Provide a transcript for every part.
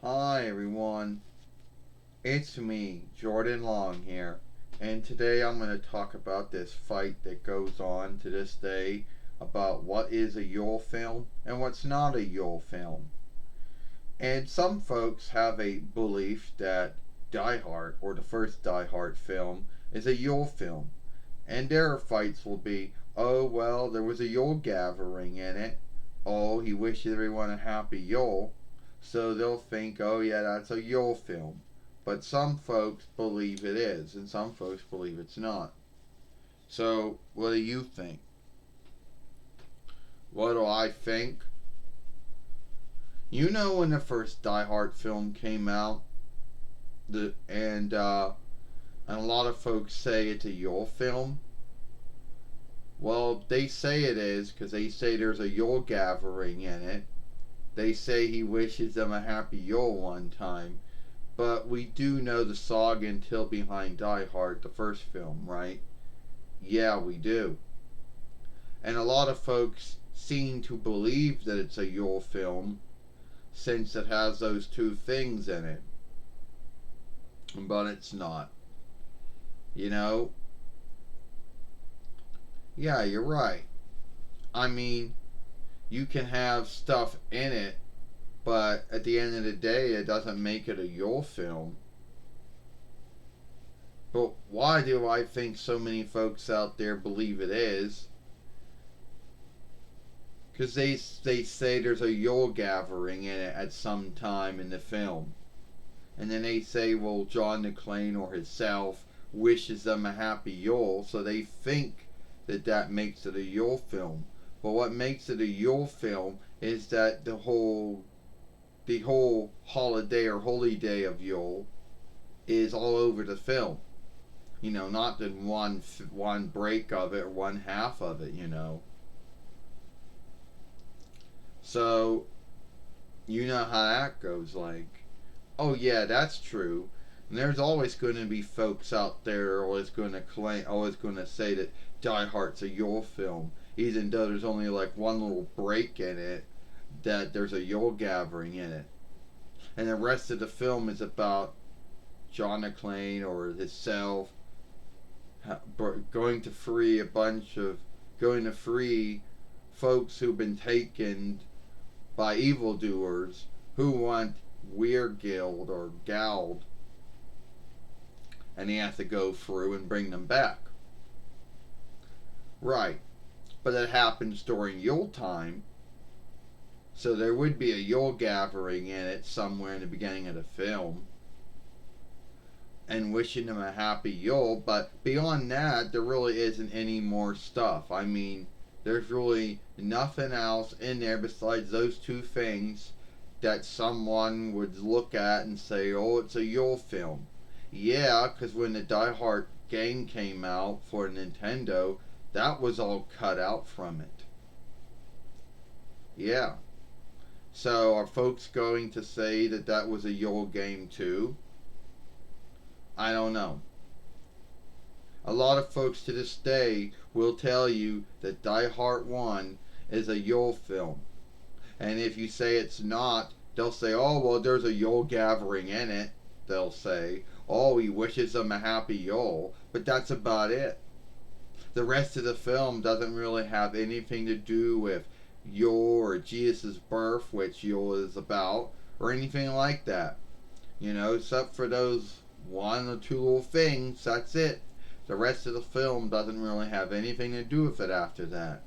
Hi everyone, it's me, Jordan Long here, and today I'm going to talk about this fight that goes on to this day about what is a Yule film and what's not a Yule film. And some folks have a belief that Die Hard, or the first Die Hard film, is a Yule film. And their fights will be, oh, well, there was a Yule gathering in it. Oh, he wishes everyone a happy Yule. So they'll think, oh, yeah, that's a Yule film. But some folks believe it is, and some folks believe it's not. So, what do you think? What do I think? You know when the first Die Hard film came out, and a lot of folks say it's a Yule film. Well, they say it is because they say there's a Yule gathering in it. They say he wishes them a happy Yule one time. But we do know the saga until behind Die Hard, the first film, right? Yeah, we do. And a lot of folks seem to believe that it's a Yule film since it has those two things in it. But it's not. You know? Yeah, you're right. I mean, you can have stuff in it, but at the end of the day, it doesn't make it a Yule film. But why do I think so many folks out there believe it is? Because they say there's a Yule gathering in it at some time in the film. And then they say, well, John McClane or himself wishes them a happy Yule, so they think that that makes it a Yule film. But what makes it a Yule film is that the whole holiday or holy day of Yule is all over the film. Not in one break of it or one half of it. So you know how that goes. Like, oh yeah, that's true. And there's always going to be folks out there always going to say that Die Hard's a Yule film, even though there's only like one little break in it that there's a Yule gathering in it, and the rest of the film is about John McClane or himself going to free a bunch of going to free folks who've been taken by evildoers who want Weir Guild or Gald, and he has to go through and bring them back. Right, but it happens during Yule time, so there would be a Yule gathering in it somewhere in the beginning of the film, and wishing them a happy Yule. But beyond that, there really isn't any more stuff. I mean, there's really nothing else in there besides those two things that someone would look at and say, oh, it's a Yule film. Yeah, because when the Die Hard game came out for Nintendo, that was all cut out from it. Yeah. So are folks going to say that that was a Yule game too? I don't know. A lot of folks to this day will tell you that Die Hard 1 is a Yule film. And if you say it's not, they'll say, oh, well, there's a Yule gathering in it. They'll say, oh, he wishes them a happy Yule. But that's about it. The rest of the film doesn't really have anything to do with Yule or Jesus' birth, which Yule is about, or anything like that. Except for those one or two little things, that's it. The rest of the film doesn't really have anything to do with it after that.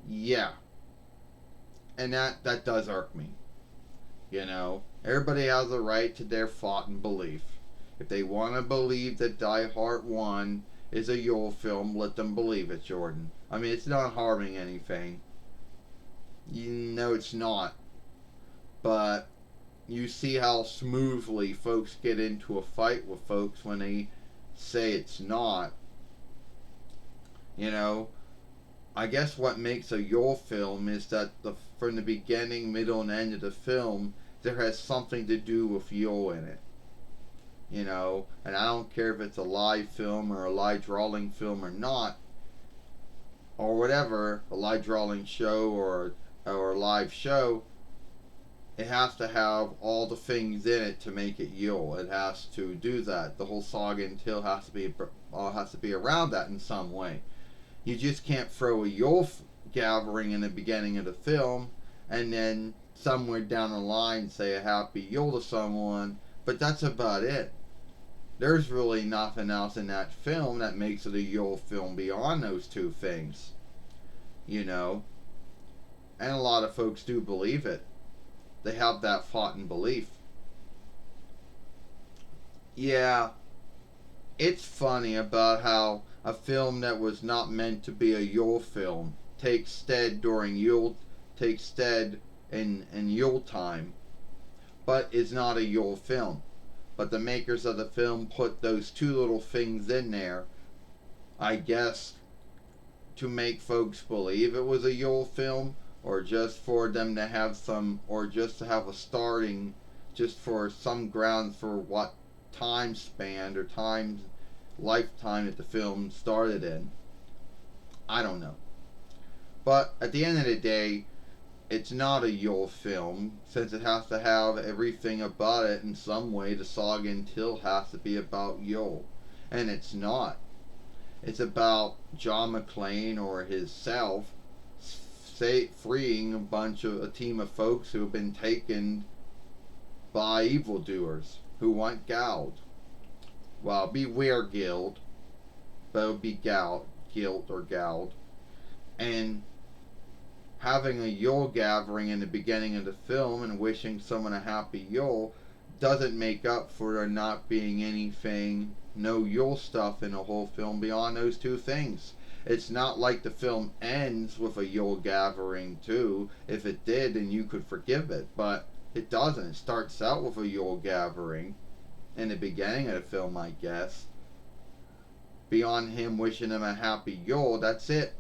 Yeah, and that does irk me. Everybody has a right to their thought and belief. If they want to believe that Die Hard 1 is a Yule film, let them believe it, Jordan. I mean, it's not harming anything. It's not. But you see how smoothly folks get into a fight with folks when they say it's not. You know, I guess what makes a Yule film is that from the beginning, middle, and end of the film, there has something to do with Yule in it. And I don't care if it's a live film or a live drawing film or not, or whatever, a live drawing show or a live show. it has to have all the things in it to make it Yule. It has to do that. The whole saga and tale has to be around that in some way. You just can't throw a Yule gathering in the beginning of the film and then somewhere down the line say a happy Yule to someone, but that's about it. There's really nothing else in that film that makes it a Yule film beyond those two things, you know. And a lot of folks do believe it. They have that thought and belief. Yeah, it's funny about how a film that was not meant to be a Yule film takes stead in Yule time, but is not a Yule film. But the makers of the film put those two little things in there, I guess, to make folks believe it was a Yule film, or just for them to have some, or just to have a starting, just for some grounds for what time span or time lifetime that the film started in. I don't know. But at the end of the day, it's not a Yule film, since it has to have everything about it in some way. The saga until has to be about Yule. And it's not. It's about John McClane or his self freeing a team of folks who have been taken by evildoers who want Gald. Well, beware Guild, but it would be Guilt or Gald. And having a Yule gathering in the beginning of the film and wishing someone a happy Yule doesn't make up for there not being anything, no Yule stuff in the whole film beyond those two things. It's not like the film ends with a Yule gathering too. If it did, then you could forgive it, but it doesn't. It starts out with a Yule gathering in the beginning of the film, I guess. Beyond him wishing him a happy Yule, that's it.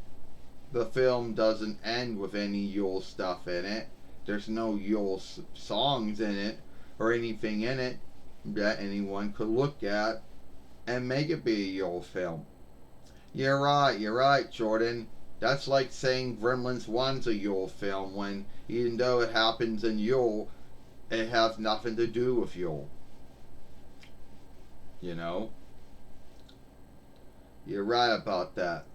The film doesn't end with any Yule stuff in it. There's no Yule songs in it or anything in it that anyone could look at and make it be a Yule film. You're right, Jordan. That's like saying Gremlins 1's a Yule film when, even though it happens in Yule, it has nothing to do with Yule. You know? You're right about that.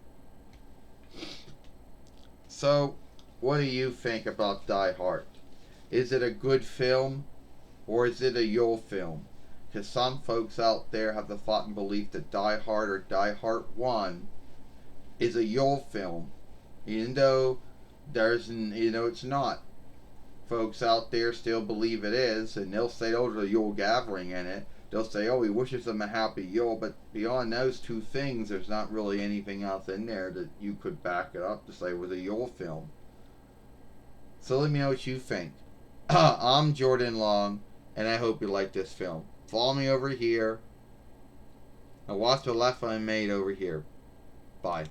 So, what do you think about Die Hard? Is it a good film or is it a Yule film? Because some folks out there have the thought and belief that Die Hard or Die Hard 1 is a Yule film, even though it's not. Folks out there still believe it is, and they'll say, oh, there's a Yule gathering in it. They'll say, oh, he wishes them a happy Yule, but beyond those two things, there's not really anything else in there that you could back it up to say it was a Yule film. So let me know what you think. I'm Jordan Long, and I hope you like this film. Follow me over here, and watch the left I made over here. Bye.